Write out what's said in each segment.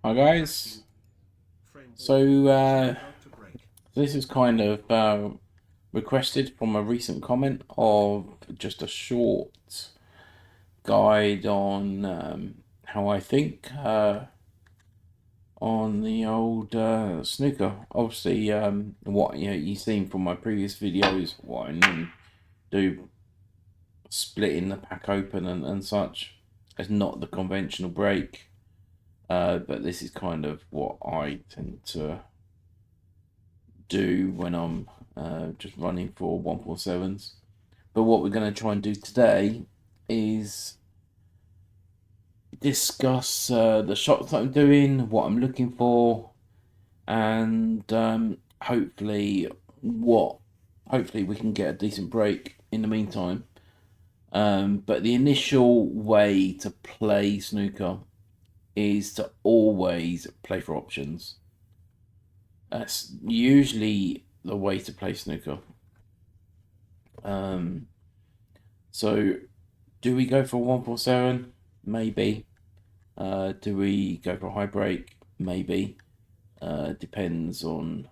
Hi guys. So this is kind of requested from a recent comment of just a short guide on how I think on the old snooker. Obviously, what you've seen from my previous videos, what I do splitting the pack open and such. It's not the conventional break, but this is kind of what I tend to do when I'm just running for 147s. But what we're going to try and do today is discuss the shots that I'm doing, what I'm looking for, and hopefully we can get a decent break in the meantime. But the initial way to play snooker is to always play for options. That's usually the way to play snooker. Um, so, do we go for 147? Maybe. Do we go for a high break? Maybe. Depends on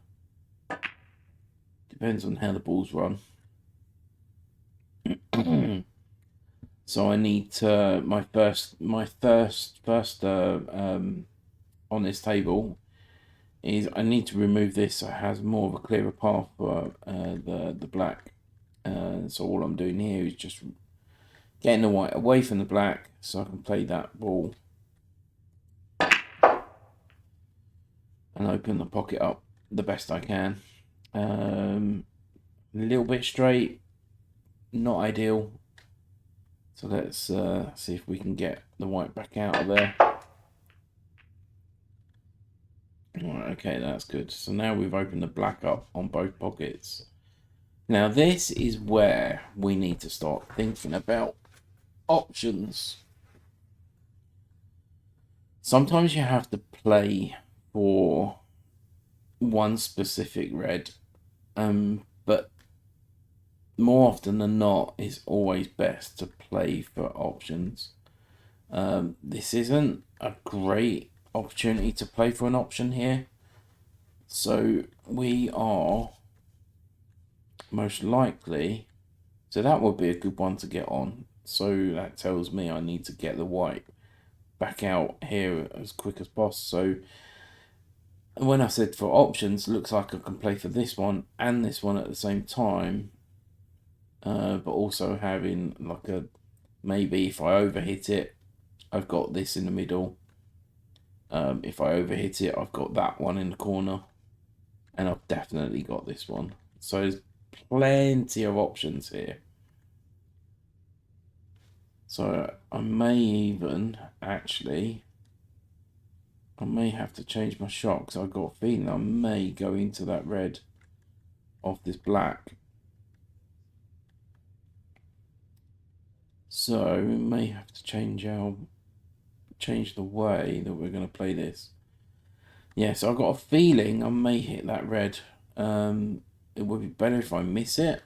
how the balls run. So I need to my first on this table is I need to remove this so it has more of a clearer path for the black. So all I'm doing here is just getting the white away from the black so I can play that ball and open the pocket up the best I can. A little bit straight, not ideal. So let's see if we can get the white back out of there. Right, okay, that's good. So now we've opened the black up on both pockets. Now this is where we need to start thinking about options. Sometimes you have to play for one specific red, but more often than not, it's always best to play for options. This isn't a great opportunity to play for an option here, so we are most likely. So that would be a good one to get on. So that tells me I need to get the white back out here as quick as possible. So when I said for options, looks like I can play for this one and this one at the same time. But also having like a, maybe if I overhit it, I've got this in the middle. If I overhit it, I've got that one in the corner, and I've definitely got this one. So there's plenty of options here. So I may have to change my shot because I've got a feeling I may go into that red off this black. So we may have to change the way that we're going to play this. Yeah, so I've got a feeling I may hit that red. It would be better if I miss it.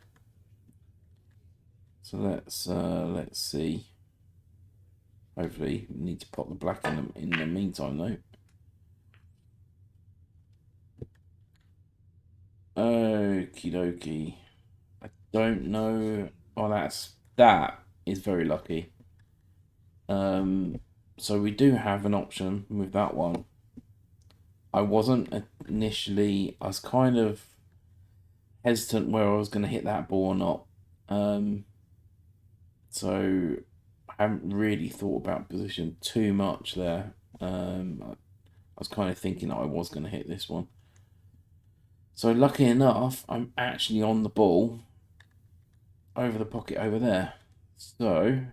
So let's see. Hopefully, we need to pop the black in the meantime though. Okie dokie. I don't know. Oh, that is very lucky. So we do have an option with that one. I wasn't initially. I was kind of hesitant where I was going to hit that ball or not. So I haven't really thought about position too much there. I was kind of thinking I was going to hit this one. So lucky enough, I'm actually on the ball over the pocket over there. So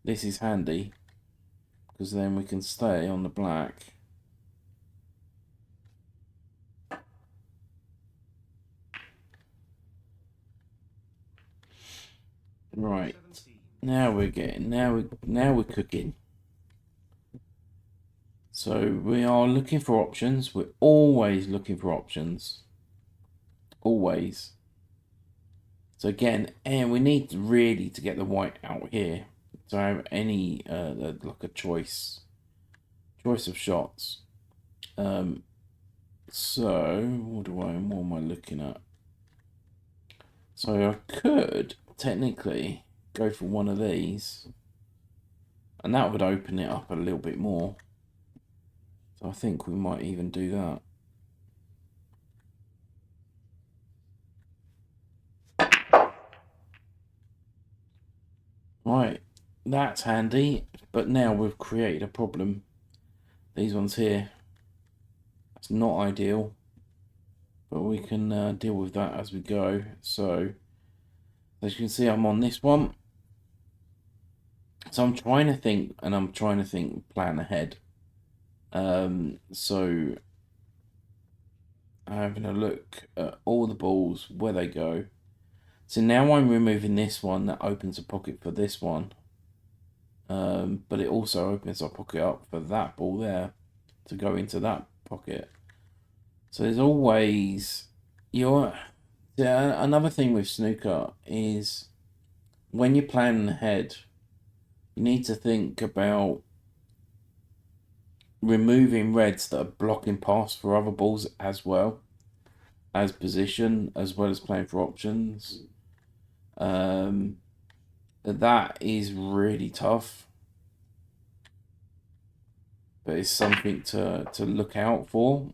this is handy because then we can stay on the black. Right. Now we're cooking. So we are looking for options. We're always looking for options. Always. So again, and we need really to get the white out here to have any like a choice of shots. So what am I looking at? So I could technically go for one of these, and that would open it up a little bit more. So I think we might even do that. Right, that's handy, but now we've created a problem. These ones here, it's not ideal, but we can deal with that as we go. So as you can see, I'm on this one. So I'm trying to think, and I'm trying to think plan ahead. So having a look at all the balls, where they go. So now I'm removing this one, that opens a pocket for this one. But it also opens a pocket up for that ball there to go into that pocket. So there's always another thing with snooker is when you're planning ahead, you need to think about removing reds that are blocking paths for other balls as well as position, as well as playing for options. That is really tough, but it's something to look out for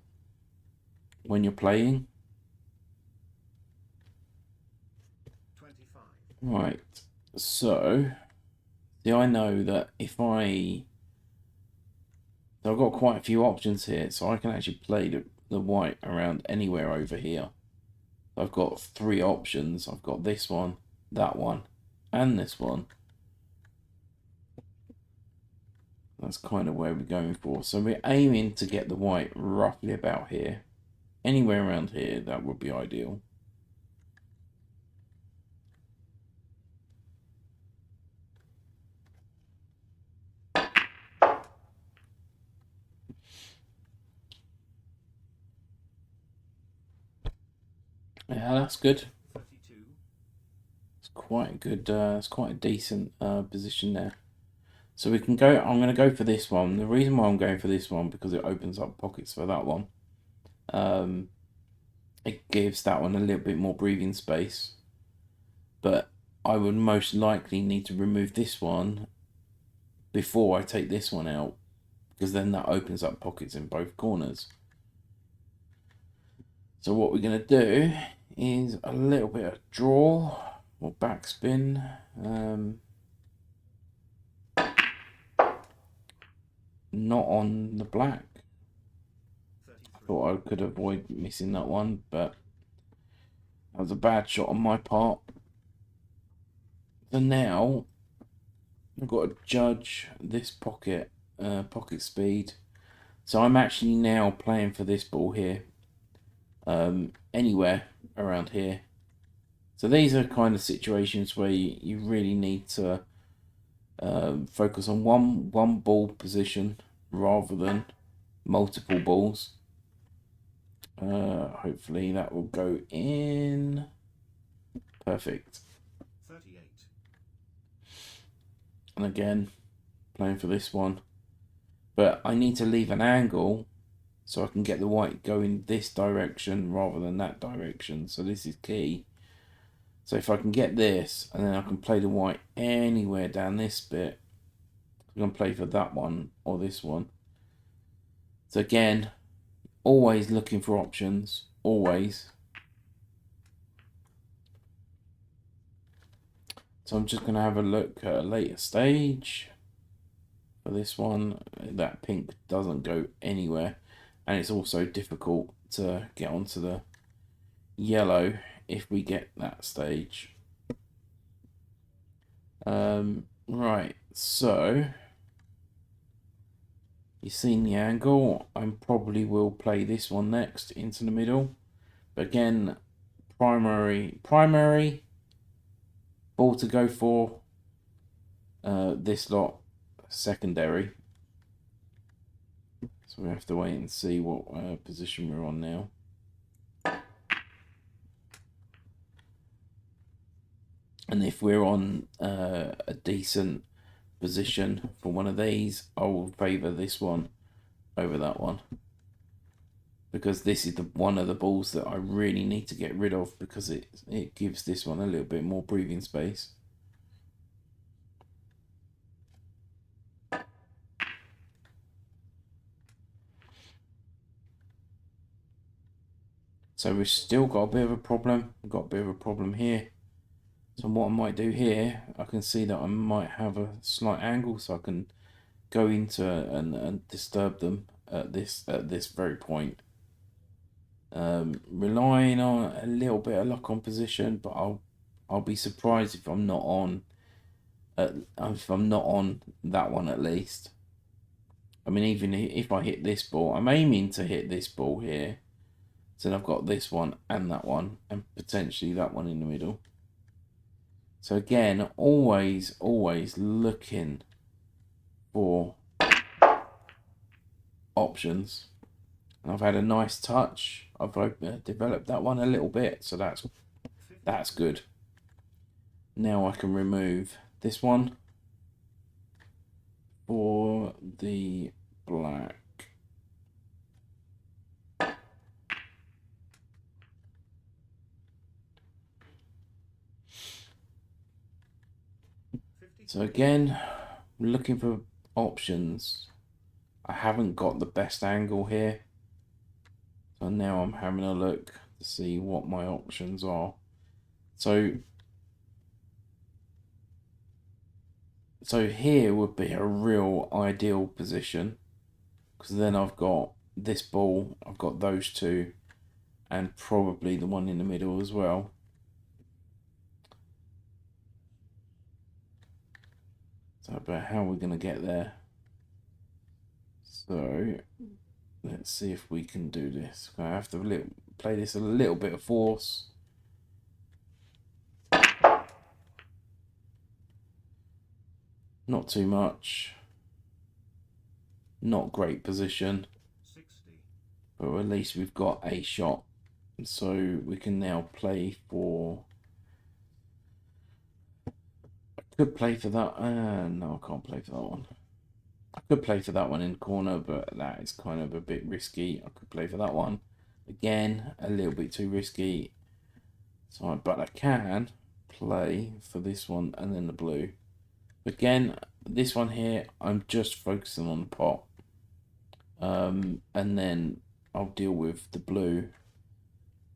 when you're playing. 25. Right, so I know that if I've got quite a few options here, so I can actually play the white around anywhere over here. I've got 3 options. I've got this one, that one, and this one. That's kind of where we're going for. So we're aiming to get the white roughly about here. Anywhere around here, that would be ideal. Yeah, that's good. 32. It's quite a good. It's quite a decent position there. So we can go. I'm going to go for this one. The reason why I'm going for this one because it opens up pockets for that one. It gives that one a little bit more breathing space. But I would most likely need to remove this one before I take this one out, because then that opens up pockets in both corners. So what we're going to do is a little bit of draw or backspin. Not on the black. 33. I thought I could avoid missing that one, but that was a bad shot on my part. So now I've got to judge this pocket speed. So I'm actually now playing for this ball here, anywhere around here. So these are kind of situations where you really need to focus on one ball position rather than multiple balls. Hopefully that will go in. Perfect. 38. And again, playing for this one. But I need to leave an angle so I can get the white going this direction rather than that direction. So this is key. So if I can get this, and then I can play the white anywhere down this bit, I'm going to play for that one or this one. So again, always looking for options, always. So I'm just going to have a look at a later stage. For this one, that pink doesn't go anywhere. And it's also difficult to get onto the yellow if we get that stage. Right, so you've seen the angle. I probably will play this one next into the middle. But again, primary ball to go for. This lot secondary. So we have to wait and see what position we're on now. And if we're on a decent position for one of these, I will favour this one over that one. because this is the one of the balls that I really need to get rid of, because it gives this one a little bit more breathing space. So we've still got a bit of a problem. We've got a bit of a problem here. So what I might do here, I can see that I might have a slight angle, so I can go into and disturb them at this very point. Relying on a little bit of luck on position, but I'll be surprised if I'm not on that one at least. I mean, even if I hit this ball, I'm aiming to hit this ball here. So then I've got this one and that one, and potentially that one in the middle. So again, always looking for options. And I've had a nice touch. I've developed that one a little bit, so that's good. Now I can remove this one for the black. So again, looking for options. I haven't got the best angle here. So now I'm having a look to see what my options are. So here would be a real ideal position, because then I've got this ball, I've got those two, and probably the one in the middle as well. So, but how are we going to get there? So let's see if we can do this. I have to play this a little bit of force. Not too much. Not great position. 60. But at least we've got a shot. So we can now play for... I could play for that. No, I can't play for that one. I could play for that one in corner, but that is kind of a bit risky. I could play for that one. Again, a little bit too risky. So, but I can play for this one and then the blue. Again, this one here, I'm just focusing on the pot. And then I'll deal with the blue.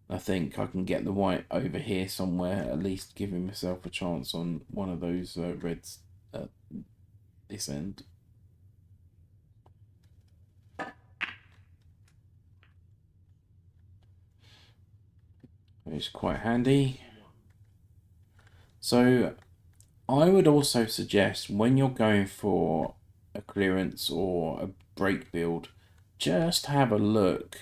I think I can get the white over here somewhere, at least giving myself a chance on one of those reds at this end. It's quite handy. So I would also suggest, when you're going for a clearance or a break build, just have a look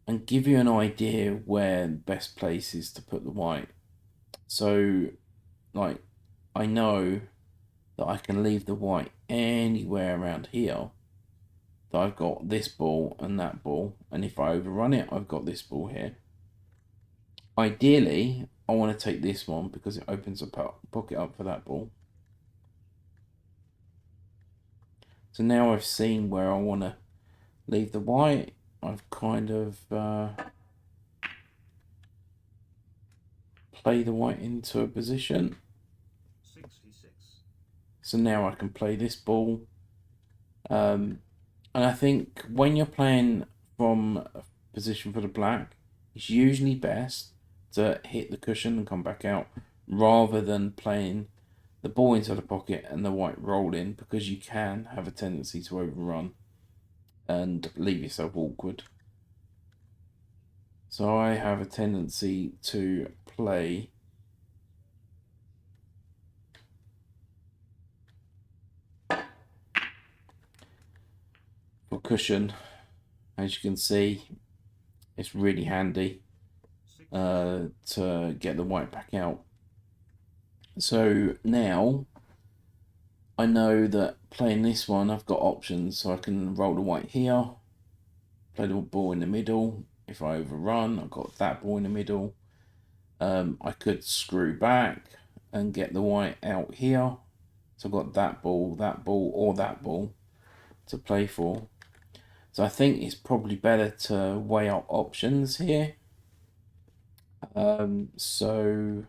and give you an idea where the best place is to put the white. So, like, I know that I can leave the white anywhere around here. That I've got this ball and that ball, and if I overrun it, I've got this ball here. Ideally, I want to take this one because it opens a pocket up for that ball. So now I've seen where I want to leave the white. I've kind of play the white into a position. 66. So now I can play this ball. And I think when you're playing from a position for the black, it's usually best to hit the cushion and come back out, rather than playing the ball into the pocket and the white roll in, because you can have a tendency to overrun and leave yourself awkward. So I have a tendency to play for cushion. As you can see, it's really handy to get the white back out. So now I know that playing this one, I've got options. So I can roll the white here, play the ball in the middle. If I overrun, I've got that ball in the middle. I could screw back and get the white out here. So I've got that ball, or that ball to play for. So I think it's probably better to weigh up options here. So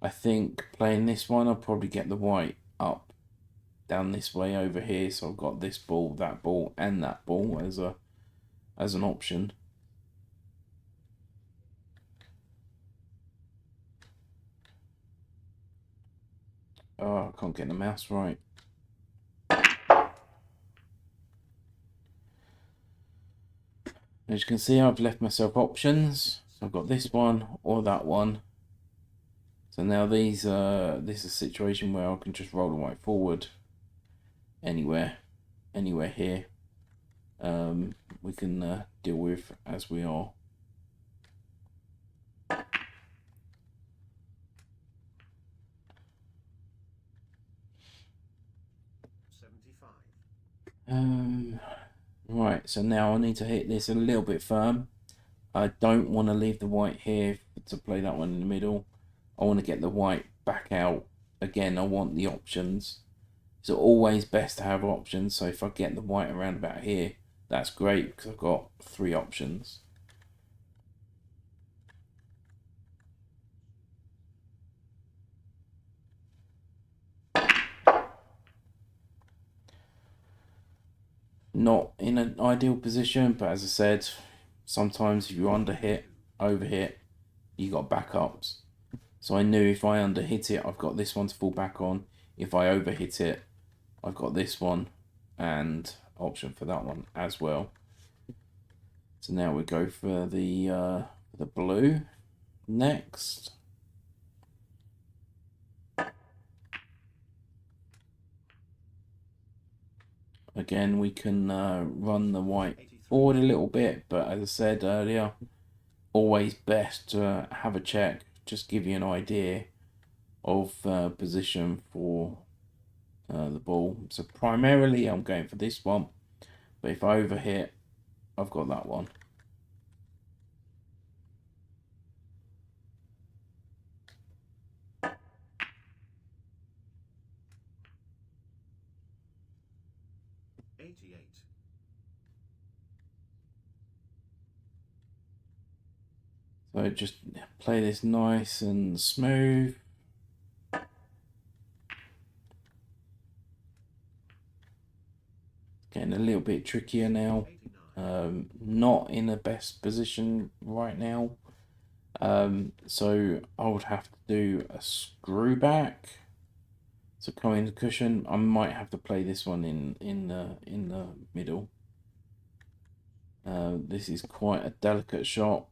I think playing this one, I'll probably get the white up down this way over here. So I've got this ball, that ball, and that ball as an option. Oh, I can't get the mouse right. As you can see, I've left myself options. So I've got this one or that one. So now this is a situation where I can just roll the white forward anywhere here. We can deal with as we are. Right, so now I need to hit this a little bit firm. I don't want to leave the white here to play that one in the middle. I want to get the white back out. Again, I want the options. It's always best to have options. So if I get the white around about here, that's great because I've got 3 options. Not in an ideal position, but as I said, sometimes if you underhit, overhit, you got backups. So I knew if I underhit it, I've got this one to fall back on. If I overhit it, I've got this one and option for that one as well. So now we go for the blue next. Again, we can run the white forward a little bit, but as I said earlier, always best to have a check, just give you an idea of position for the ball. So primarily I'm going for this one, but if I overhit, I've got that one. So just play this nice and smooth. Getting a little bit trickier now. Not in the best position right now. So I would have to do a screw back. So coming to cushion, I might have to play this one in the middle. This is quite a delicate shot.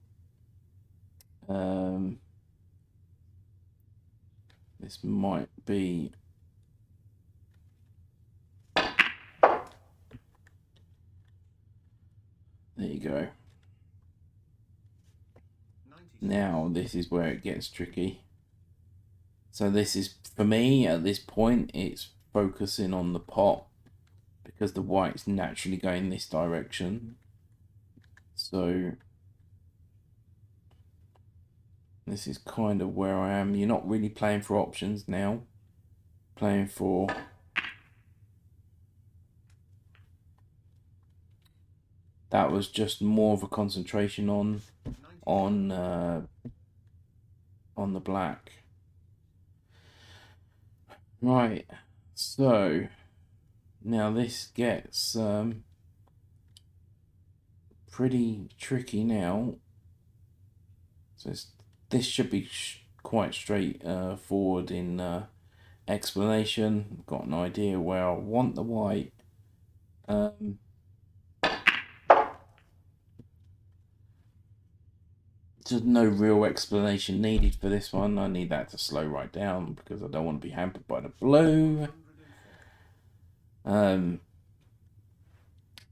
This might be. There you go. Now this is where it gets tricky. So this is, for me, at this point, it's focusing on the pot because the white's naturally going this direction. So this is kind of where I am. You're not really playing for options now. Playing for that was just more of a concentration on the black. Right, so now this gets pretty tricky now. So this should be quite straight forward in explanation. Got an idea where I want the white. There's no real explanation needed for this one. I need that to slow right down because I don't want to be hampered by the blue.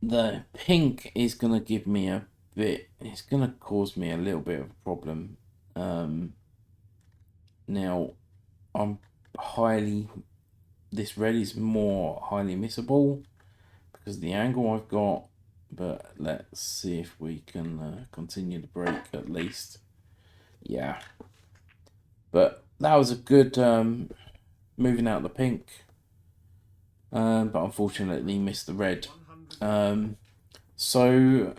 The pink is going to give me a bit, it's going to cause me a little bit of a problem. Now, this red is more highly missable because of the angle I've got, but let's see if we can continue the break at least. Yeah, but that was a good moving out the pink, but unfortunately missed the red. So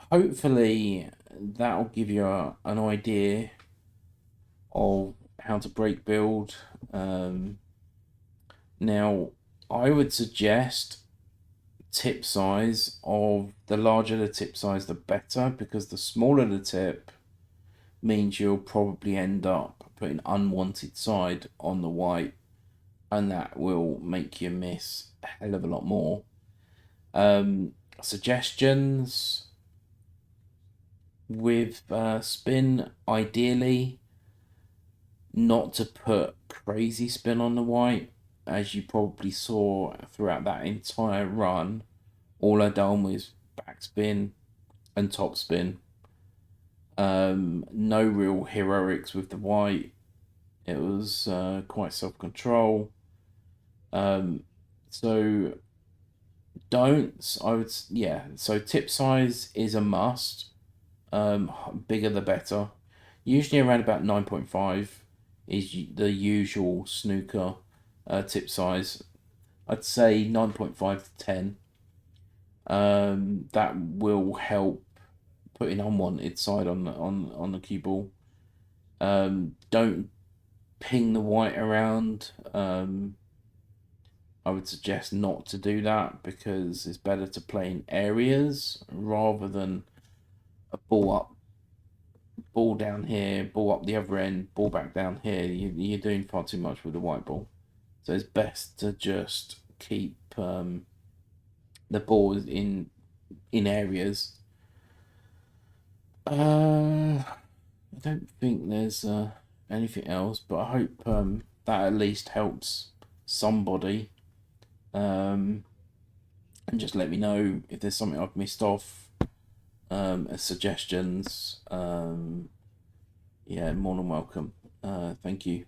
hopefully that'll give you an idea of how to break build. Now, I would suggest tip size of the larger the tip size, the better, because the smaller the tip means you'll probably end up putting unwanted side on the white, and that will make you miss a hell of a lot more. Suggestions with spin, ideally not to put crazy spin on the white, as you probably saw throughout that entire run. All I done was backspin and topspin. No real heroics with the white. It was quite self control. Um, so don't. I would, yeah. So tip size is a must. Bigger the better. Usually around about 9.5 is the usual snooker tip size. I'd say 9.5 to 10. That will help putting unwanted side on the cue ball. Don't ping the white around. I would suggest not to do that because it's better to play in areas rather than a ball up, ball down here, ball up the other end, ball back down here. You're doing far too much with the white ball. So it's best to just keep the ball in areas. I don't think there's anything else, but I hope that at least helps somebody. And just let me know if there's something I've missed off as suggestions. Yeah, more than welcome. Thank you.